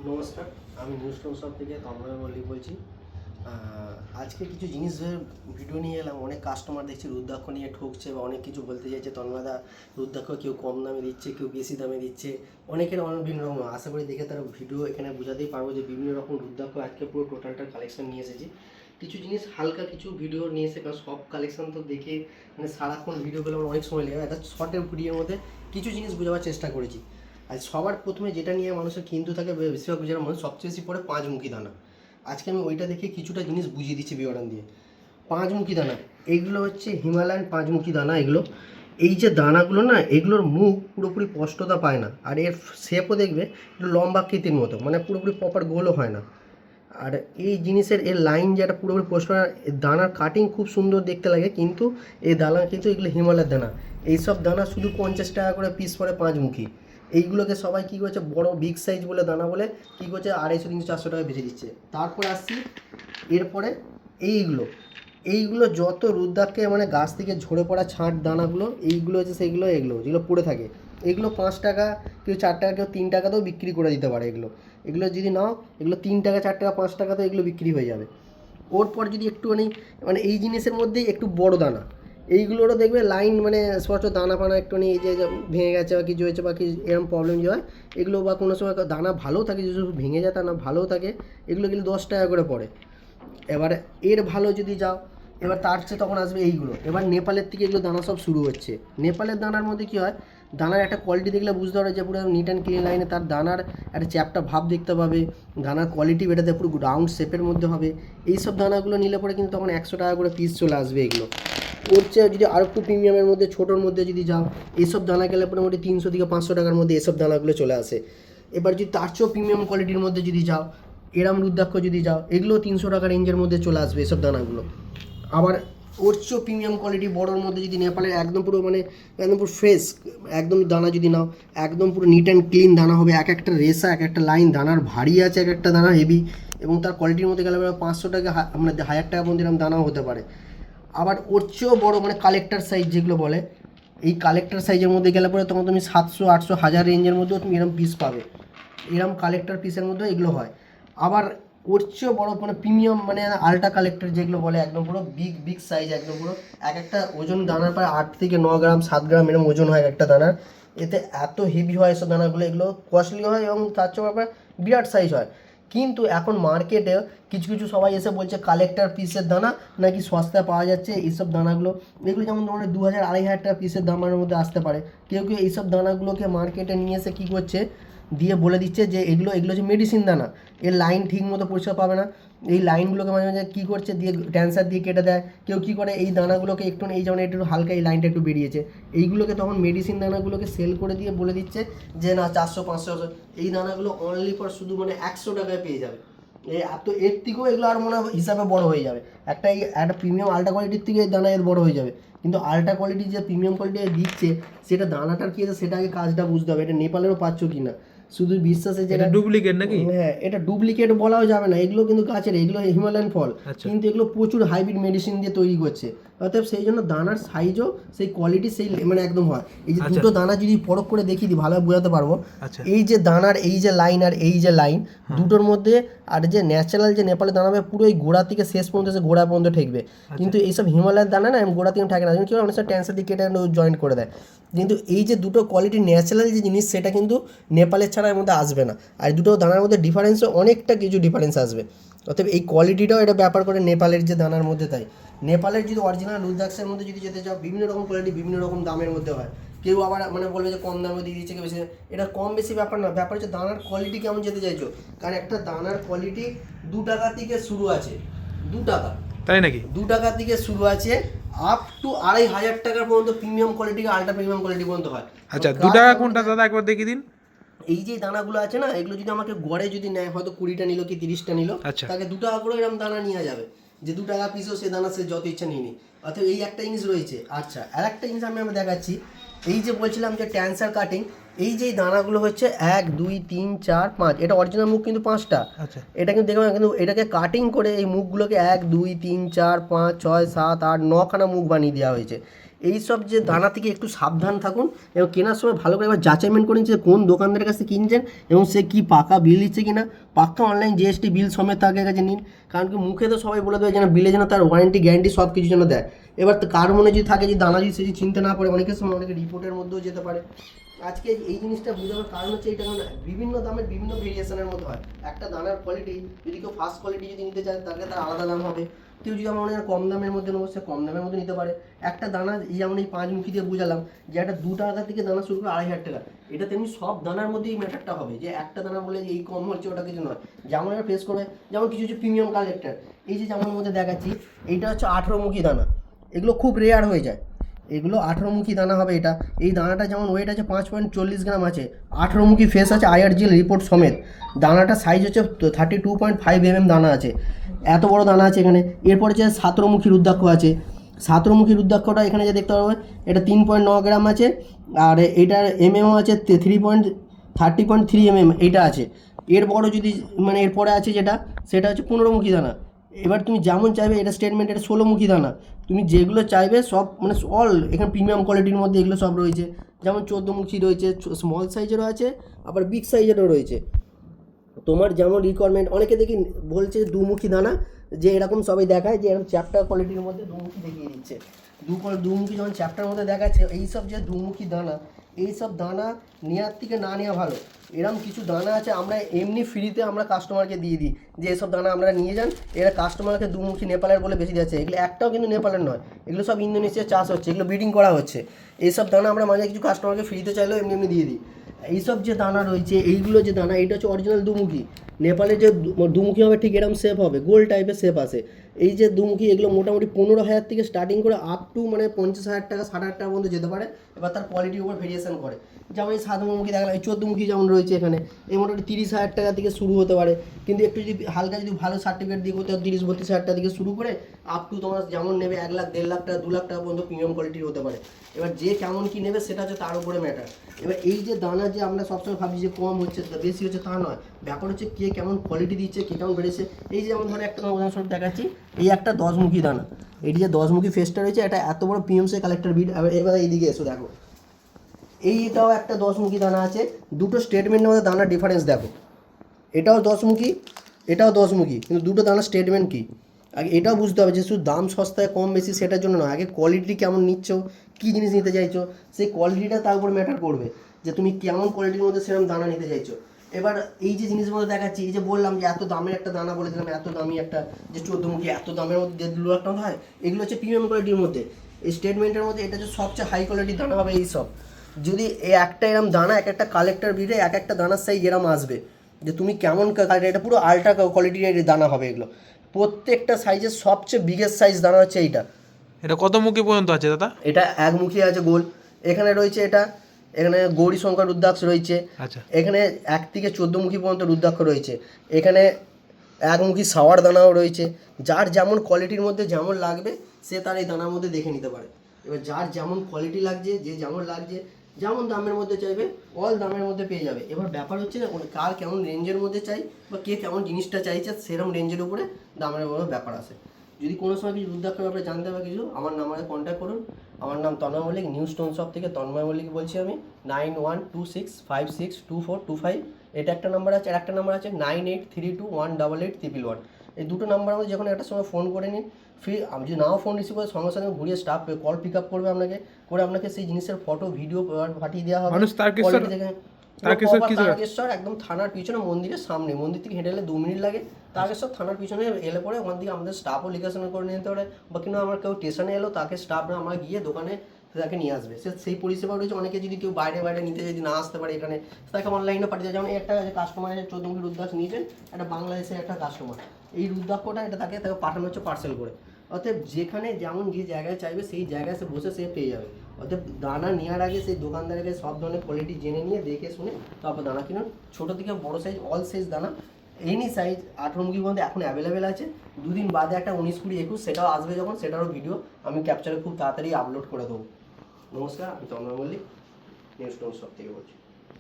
নমস্কার, আমি news shop থেকে তন্ময় মল্লিক বলছি। আজকে কিছু জিনিস ভিডিও নিয়ে এলাম। অনেক কাস্টমার দেখছি রুদ্রাক্ষ নিয়ে ঠকছে বা অনেক কিছু বলতে চাইছে। তন্ময়দা রুদ্রাক্ষ কেউ কম দামে দিচ্ছে, কেউ বেশি দামে দিচ্ছে, অনেকের অনেক বিভিন্ন রকম। আশা করি দেখে তারা ভিডিও এখানে বোঝাতেই পারবো যে বিভিন্ন রকম রুদ্রাক্ষ আজকে পুরো টোটালটা কালেকশন নিয়ে এসেছি। কিছু জিনিস হালকা কিছু ভিডিও নিয়ে এসে, কারণ সব কালেকশন তো দেখে মানে সারাক্ষণ ভিডিও পেলে আমার অনেক সময় লেগে একটা শর্টের ভিডিওর মধ্যে কিছু জিনিস বোঝাবার চেষ্টা করেছি। আর সবার প্রথমে যেটা নিয়ে মানুষের কিন্তু থাকে, বেশিরভাগ যেটা মানুষ সবচেয়ে বেশি পড়ে পাঁচমুখী দানা। আজকে আমি ওইটা দেখে কিছুটা জিনিস বুঝিয়ে দিচ্ছি বিবরণ দিয়ে। পাঁচমুখী দানা এইগুলো হচ্ছে হিমালয়ান পাঁচমুখী দানা। এগুলো এই যে দানাগুলো না, এগুলোর মুখ পুরোপুরি স্পষ্টতা পায় না, আর এর শেপও দেখবে একটু লম্বাকৃতির মতো, মানে পুরোপুরি প্রপার গোলও হয় না। আর এই জিনিসের এর লাইন যেটা পুরোপুরি স্পষ্ট, দানার কাটিং খুব সুন্দর দেখতে লাগে, কিন্তু এই দানা কিন্তু এগুলো হিমালয়ের দানা। এইসব দানা শুধু 50 টাকা করে পিস পড়ে পাঁচমুখী। এইগুলোকে সবাই কী করছে, বড় বিগ সাইজ বলে দানা বলে কী করছে 250, 300, 400 টাকা বেঁচে দিচ্ছে। তারপরে আসছি এরপরে এইগুলো এইগুলো যত রুদ্রাক্ষে মানে গাছ থেকে ঝরে পড়া ছাঁট দানাগুলো, এইগুলো হচ্ছে সেইগুলো, এগুলো যেগুলো পড়ে থাকে, এগুলো 5 টাকা, কেউ 4 টাকা, কেউ 3 টাকাতেও বিক্রি করে দিতে পারে। এগুলো এগুলো যদি নাও, এগুলো 3 টাকা, 4 টাকা, 5 টাকাতে এগুলো বিক্রি হয়ে যাবে। ওর পর যদি একটুখানি মানে এই জিনিসের মধ্যেই একটু বড় দানা, এইগুলোরও দেখবে লাইন মানে স্পষ্ট দানা ফানা একটুখানি এই যে ভেঙে গেছে বা কিছু হয়েছে বা কি এরকম প্রবলেম যে হয়, এগুলো বা কোনো সময় দানা ভালোও থাকে, যদি ভেঙে যায় তা না ভালোও থাকে, এগুলো কিন্তু 10 টাকা করে পড়ে। এবার এর ভালো যদি যাও, এবার তার চেয়ে তখন আসবে এইগুলো। এবার নেপালের থেকে এগুলো দানা সব শুরু হচ্ছে। নেপালের দানার মধ্যে কী হয়, দানার একটা কোয়ালিটি দেখলে বুঝতে পারবে যে পুরো নিট অ্যান্ড ক্লিন লাইনে তার দানার একটা চ্যাপটা ভাব দেখতে পাবে, দানার কোয়ালিটি বেটাতে পুরো রাউন্ড শেপের মধ্যে হবে। এইসব দানাগুলো নিলে পরে কিন্তু তখন 100 টাকা করে পিস চলে আসবে এগুলো। ওর চেয়ে যদি আরও একটু প্রিমিয়ামের মধ্যে ছোটোর মধ্যে যদি যাও, এইসব দানা গেলে মোটামুটি 300 থেকে 500 টাকার মধ্যে এসব দানাগুলো চলে আসে। এবার যদি তার চেয়েও প্রিমিয়াম কোয়ালিটির মধ্যে যদি যাও, এরাম রুদ্রাক্ষ যদি যাও, এগুলো 300 টাকা রেঞ্জের মধ্যে চলে আসবে এসব দানাগুলো। আবার ওর চেয়েও প্রিমিয়াম কোয়ালিটি বড়োর মধ্যে যদি নেপালের একদম পুরো মানে একদম পুরো ফ্রেশ একদম দানা যদি নাও, একদম পুরো নিট অ্যান্ড ক্লিন দানা হবে, এক একটা রেসা, এক একটা লাইন দানার ভারী আছে, এক একটা দানা হেভি, এবং তার কোয়ালিটির মধ্যে গেলে 500 টাকা মানে 1000 টাকা পর্যন্ত এরকম দানাও হতে পারে। আবার ওর চেয়েও বড়ো মানে কালেক্টর সাইজ যেগুলো বলে, এই কালেক্টর সাইজের মধ্যে গেলে পরে তখন তুমি 700, 800, 1000 রেঞ্জের মধ্যেও তুমি এরকম পিস পাবে। এরকম কালেক্টর পিসের মধ্যে এগুলো হয়। আবার ওর চেয়েও বড়ো মানে প্রিমিয়াম মানে আল্ট্রা কালেক্টর যেগুলো বলে, একদম পুরো বিগ সাইজ, একদম পুরো এক একটা ওজন দানার প্রায় 8 থেকে 9 গ্রাম, 7 গ্রাম এরকম ওজন হয় একটা দানার। এতে এত হেভি হয় এসব দানাগুলো, এগুলো কস্টলি হয় এবং তার চেয়েও আবার বিরাট সাইজ হয়। কিন্তু এখন মার্কেটে কিছু কিছু সবাই এসে বলছে কালেক্টর পিসের দানা নাকি সস্তায় পাওয়া যাচ্ছে। এইসব দানাগুলো এগুলো যেমন তোমার 2000, 2500 টাকা পিসের দামের মধ্যে আসতে পারে। কেউ কেউ এইসব দানাগুলোকে মার্কেটে নিয়ে এসে কী করছে, দিয়ে বলে দিচ্ছে যে এগুলো হচ্ছে মেডিসিন দানা, এর লাইন ঠিক মতো পরিষ্কার পাবে না। এই লাইনগুলোকে মাঝে মাঝে কী করছে, দিয়ে ট্যান্সার দিয়ে কেটে দেয়। কেউ কী করে, এই দানাগুলোকে একটু এই যেমন একটু হালকা এই লাইনটা একটু বেরিয়েছে, এইগুলোকে তখন মেডিসিন দানাগুলোকে সেল করে দিয়ে বলে দিচ্ছে যে না 400, 500, এই দানাগুলো অনলি ফর শুধু মানে 100 টাকায় পেয়ে যাবে। এত এর থেকেও এগুলো আর মনে হয় হিসাবে বড় হয়ে যাবে। একটা প্রিমিয়াম আল্ট্রা কোয়ালিটির থেকে এই দানা এর বড় হয়ে যাবে। কিন্তু আল্ট্রা কোয়ালিটি যে প্রিমিয়াম কোয়ালিটি দিচ্ছে, সেটা দানাটার কী আছে সেটা আগে কাজটা বুঝতে হবে। এটা নেপালেরও পাচ্ছ কি না, শুধু বিশ্বাসে যেটা ডুপ্লিকেট নাকি? হ্যাঁ, এটা ডুপ্লিকেট বলাও যাবে না। এগুলো কিন্তু গাছের, এগুলো হিমালয়ান ফল, কিন্তু এগুলো প্রচুর হাইব্রিড মেডিসিন দিয়ে তৈরি করছে। অর্থাৎ সেই জন্য দানার সাইজও সেই কোয়ালিটি সেই মানে একদম হয়। এই যে দুটো দানা যদি পরখ করে দেখিয়ে দিই ভালোভাবে বোঝাতে পারবো। এই যে দানার এই যে লাইন আর এই যে লাইন দুটোর মধ্যে, আর যে ন্যাচারাল যে নেপালের দানা হবে পুরো এই গোড়া থেকে শেষ পর্যন্ত সে গোড়া পর্যন্ত ঠেকবে। কিন্তু এইসব হিমালয়ের দানা না গোড়া থেকে ঠেকে না, কি অনেক সময় ট্যান্সার দিয়ে কেটে জয়েন্ট করে দেয়। কিন্তু এই যে দুটো কোয়ালিটি ন্যাচারাল যে জিনিস, সেটা কিন্তু নেপালের ছাড়া এর মধ্যে আসবে না। আর দুটো দানার মধ্যে ডিফারেন্সও অনেকটা কিছু ডিফারেন্স আসবে। অতএব এই কোয়ালিটিটাও এটা ব্যাপার করে নেপালের যে দানার মধ্যে। তাই নেপালের যদি অরিজিনাল রুদ্রাক্ষের মধ্যে যদি যেতে চাও, বিভিন্ন রকম কোয়ালিটি বিভিন্ন রকম দামের মধ্যে হয়। কেউ আবার মানে বলবে যে কম দামে দিয়ে দিচ্ছে, কেউ বেশি। এটা কম বেশি ব্যাপার না, ব্যাপার হচ্ছে দানার কোয়ালিটি কেমন যেতে চাইছো। কারণ একটা দানার কোয়ালিটি 2 টাকা থেকে শুরু আছে, 2 টাকা, তাই নাকি? 2 টাকা থেকে শুরু আছে আপ টু 2500 টাকা পর্যন্ত premium quality, ultra premium quality পর্যন্ত হয়। আচ্ছা, 2 টাকা কোনটা দাদা একবার দেখিয়ে দিন। এই যে দানাগুলো আছে না, এগুলো যদি আমাকে গড়ে যদি নেয়, হয়তো 20টা নিল কি 30টা নিল, তাকে 2 টাকা করে এরকম দানা নেওয়া যাবে। যে 2 টাকা পিসও সে দানা সে যত ইচ্ছা নিয়ে নি। অর্থাৎ এই একটা জিনিস রয়েছে। আচ্ছা, আর একটা জিনিস আমি দেখাচ্ছি। এই যে বলছিলাম যে ট্যান্সার কাটিং, এই যে দানাগুলো হচ্ছে 1, 2, 3, 4, 5, এটা অরিজিনাল মুখ কিন্তু 5টা। আচ্ছা, এটা কিন্তু দেখবেন, কিন্তু এটাকে কাটিং করে এই মুখগুলোকে 1, 2, 3, 4, 5, 6, 7, 8, 9খানা মুখ বানিয়ে দেওয়া হয়েছে। এই সব যে দানা থেকে একটু সাবধান থাকুন এবং কেনার সময় ভালো করে এবার যাচাইমেন্ট করুন যে কোন দোকানদারের কাছে কিনছেন এবং সে কি পাকা বিল দিচ্ছে কিনা। পাক্কা অনলাইন জিএসটি বিল সমেত তাকে কাছে নিন, কারণ কি মুখে তো সবাই বলে দেবে যেন বিলে যেন তার ওয়ারেন্টি গ্যারান্টি সব কিছু যেন দেয়। এবার তো কার মনে যদি থাকে যে দানা যদি সে যদি চিনতে না পারে, অনেকের সময় অনেকে রিপোর্টের মধ্যেও যেতে পারে। আজকে এই জিনিসটা বোঝানোর কারণ হচ্ছে এইটা, কারণ বিভিন্ন দামের বিভিন্ন ভেরিয়েশনের মধ্যে হয়। একটা দানার কোয়ালিটি যদি কেউ ফার্স্ট কোয়ালিটি যদি নিতে চায় তাহলে তার আলাদা দাম হবে। কেউ যদি আমার মনে হয় কম দামের মধ্যে নেবো, সে কম দামের মধ্যে নিতে পারে। একটা দানা যেমন এই 5 মুখী দিয়ে বুঝালাম যে একটা 2 টাকা থেকে দানা শুরু করে 2,500 টাকা, এটা তেমনি সব দানার মধ্যেই ম্যাটারটা হবে যে একটা দানা বলে এই কম হচ্ছে ওটা কিছু নয়। যেমন এটা ফেস করবে, যেমন কিছু কিছু প্রিমিয়াম কালেক্টর এই যে যেমন মধ্যে দেখাচ্ছি, এইটা হচ্ছে 18 মুখী দানা, এগুলো খুব রেয়ার হয়ে যায়। এগুলো 18 মুখী দানা হবে। এটা এই দানাটা যেমন ওয়েট আছে 5.40 গ্রাম আছে, 18 মুখী ফেস আছে IRGL রিপোর্ট সমেত। দানাটা সাইজ হচ্ছে 32.5 mm দানা আছে, এত বড় দানা আছে এখানে। এরপরে যে 17 মুখী রুদ্রাক্ষ আছে, 17 মুখী রুদ্রাক্ষটা এখানে যে দেখতে পারবে এটা 3.9 গ্রাম আছে, আর এটার এমএমও আছে 30.3 mm এইটা আছে। এর বড় যদি মানে এরপরে আছে যেটা, সেটা হচ্ছে 15 মুখী দানা। এবার তুমি যেমন চাইবে, এটা স্টেটমেন্ট, এটা 16 মুখী দানা। তুমি যেগুলো চাইবে সব মানে অল এখানে প্রিমিয়াম কোয়ালিটির মধ্যে এগুলো সব রয়েছে। যেমন 14 মুখী রয়েছে, স্মল সাইজেরও আছে, আবার বিগ সাইজেরও রয়েছে। তোমার যেমন রিকোয়ারমেন্ট, অনেকে দেখি বলছে 2 মুখী দানা, যে এরকম সবাই দেখায় যে এরকম চ্যাপ্টার কোয়ালিটির মধ্যে 2 মুখী দেখিয়ে দিচ্ছে। 2 মুখী যখন চ্যাপ্টার মধ্যে দেখাচ্ছে, এইসব যে 2 মুখী দানা, এইসব দানা নেওয়ার থেকে না নেওয়া ভালো। এরকম কিছু দানা আছে আমরা এমনি ফ্রিতে আমরা কাস্টমারকে দিয়ে দিই যে এসব দানা আপনারা নিয়ে যান। এরা কাস্টমারকে 2 মুখী নেপালের বলে বেশি যাচ্ছে। এগুলো একটাও কিন্তু নেপালের নয়, এগুলো সব ইন্দোনেশিয়ার চাষ হচ্ছে, এগুলো ব্রিডিং করা হচ্ছে। এইসব দানা আমরা মাঝে কিছু কাস্টমারকে ফ্রিতে চাইলেও এমনি এমনি দিয়ে দিই। এইসব যে দানা রয়েছে, এইগুলো যে দানা, এটা হচ্ছে অরিজিনাল 2 মুখী। নেপালে যে 2 মুখী হবে ঠিক এরকম শেপ হবে, গোল টাইপের শেপ আসে। এই যে 2 মুখী, এগুলো মোটামুটি 15,000 থেকে স্টার্টিং করে আপ টু মানে 50,000 টাকা 60,000 টাকা পর্যন্ত যেতে পারে। এবার তার কোয়ালিটির উপর ভেরিয়েশন করে। যেমন এই 7 মুখী দেখলাম, এই 14 মুখী যেমন রয়েছে এখানে, এই মোটামুটি 30,000 টাকা থেকে শুরু হতে পারে। কিন্তু একটু যদি হালকা যদি ভালো সার্টিফিকেট দিয়ে করতে 30-32,000 টাকা থেকে শুরু করে আপ টু তোমার যেমন নেবে 1 লাখ 1.5 লাখ টাকা 2 লাখ টাকা পর্যন্ত প্রিমিয়াম কোয়ালিটির হতে পারে। এবার যে কেমন কি নেবে সেটা হচ্ছে তার উপরে ম্যাটার। এবার এই যে দানা যে আমরা সবসময় ভাবছি যে কম হচ্ছে বেশি হচ্ছে, তা নয়। ব্যাপার হচ্ছে কে কেমন কোয়ালিটি দিচ্ছে, কে কেমন বেড়েছে। এই যে যেমন ধরে একটা উদাহরণস্বরূপ দেখাচ্ছি, এই একটা 10 মুখী দানা, এটি যে 10 মুখী ফেসটা রয়েছে, এটা এত বড় পিএমসি কালেক্টর বিট। এবার এইদিকে এসো দেখো, এইটাও একটা 10 মুখী দানা আছে। দুটো স্টেটমেন্টের মধ্যে দানার ডিফারেন্স দেখো, এটাও 10 মুখী, এটাও 10 মুখী, কিন্তু দুটো দানার স্টেটমেন্ট কী। আগে এটাও বুঝতে হবে যে শুধু দাম সস্তায় কম বেশি সেটার জন্য নয়, আগে কোয়ালিটি কেমন নিচ্ছ, কী জিনিস নিতে চাইছো, সেই কোয়ালিটিটা তার উপর ম্যাটার করবে যে তুমি কেমন কোয়ালিটির মধ্যে সেরকম দানা নিতে চাইছো। এবার এই যে জিনিসগুলো দেখাচ্ছি, এই যে বললাম যে এত দামের একটা দানা বলে দিলাম, এত দামি একটা যে 14 মুখী, এত দামের মধ্যে 1.5 লাখ টাকা হয়, এগুলো হচ্ছে প্রিমিয়াম কোয়ালিটির মধ্যে। এই স্টেটমেন্টের মধ্যে এটা হচ্ছে সবচেয়ে হাই কোয়ালিটির দানা হবে। এই সব যদি এই একটা এরম দানা, এক একটা কালেক্টর বিটে এক একটা দানার সাইজ এরম আসবে যে তুমি কেমন এটা পুরো আল্ট্রা কোয়ালিটির দানা হবে এগুলো। প্রত্যেকটা সাইজের সবচেয়ে বিগেস্ট সাইজ দানা হচ্ছে এইটা। এটা কত মুখী পর্যন্ত আছে দাদা? এটা 1 মুখী আছে গোল, এখানে রয়েছে এটা, এখানে গৌরী শঙ্কর রুদ্রাক্ষ রয়েছে। আচ্ছা, এখানে 1 থেকে 14 মুখী পর্যন্ত রুদ্রাক্ষ রয়েছে। এখানে 1 মুখী সাওয়ার দানাও রয়েছে। যার যেমন কোয়ালিটির মধ্যে যেমন লাগবে সে তার এই দানার মধ্যে দেখে নিতে পারে। এবার যার যেমন কোয়ালিটি লাগছে, যে যেমন লাগছে, যেমন দামের মধ্যে চাইবে অল দামের মধ্যে পেয়ে যাবে। এবার ব্যাপার হচ্ছে কার কেমন রেঞ্জের মধ্যে চাই বা কে কেমন জিনিসটা চাইছে, সেরকম রেঞ্জের উপরে দামের ব্যাপার আছে। যদি কোনো সময় কিছু রুদ্রাক্ষের ব্যাপারে জানতে হবে কিছু, আমার নাম্বারে কন্ট্যাক্ট করুন। আমার নাম Tanmoy Mallick, new stone shop থেকে তন্ময় মল্লিক বলছি আমি। 9126562425 এটা একটা নাম্বার আছে, আর একটা নাম্বার আছে 9832188811। এই দুটো নাম্বারের মধ্যে যখন একটা সময় ফোন করে নিন, ফ্রি। আমি যদি নাও ফোন রিসিভ করে সঙ্গে সঙ্গে ঘুরিয়ে স্টাফ কল পিক আপ করবে আপনাকে, করে আপনাকে সেই জিনিসের ফটো ভিডিও পাঠিয়ে দেওয়া হবে। তারকেশ্বর একদম থানার পিছনে, মন্দিরের সামনে, মন্দির থেকে হেঁটে এলে 2 মিনিট লাগে। তারকেশ্বর থানার পিছনে এলে পরে ওখান থেকে আমাদের স্টাফও লিখেশন করে নিতে পারে, বা কিন্তু আমার কেউ স্টেশনে এলো তাকে স্টাফরা আমরা গিয়ে দোকানে তাকে নিয়ে আসবে। সেই পরিষেবা রয়েছে। অনেকে যদি কেউ বাইরে নিতে যদি না আসতে পারে এখানে, তাকে অনলাইনে পাঠিয়ে দেয়। যেমন একটা কাস্টমার 14 মুখী রুদ্রাক্ষ নিয়েছেন, একটা বাংলাদেশের একটা কাস্টমার, এই রুদ্রাক্ষটা এটা তাকে পাঠানো হচ্ছে পার্সেল করে। অতএব যেখানে যেমন যে জায়গায় চাইবে সেই জায়গায় সে বসে সে পেয়ে যাবে। অতএব দানা নেওয়ার আগে সেই দোকানদারকে সব ধরনের কোয়ালিটি জেনে নিয়ে দেখে শুনে তারপর দানা কিনুন। ছোটো থেকে বড়ো সাইজ অল সাইজ দানা, এনি সাইজ 18 মুখীর মধ্যে এখন অ্যাভেলেবেল আছে। 2 দিন বাদে একটা 19, 20, 21 সেটাও আসবে যখন, সেটারও ভিডিও আমি ক্যাপচারে খুব তাড়াতাড়ি আপলোড করে দেবো। নমস্কার, আমি Tanmoy Mallick, new stone shop থেকে বলছি।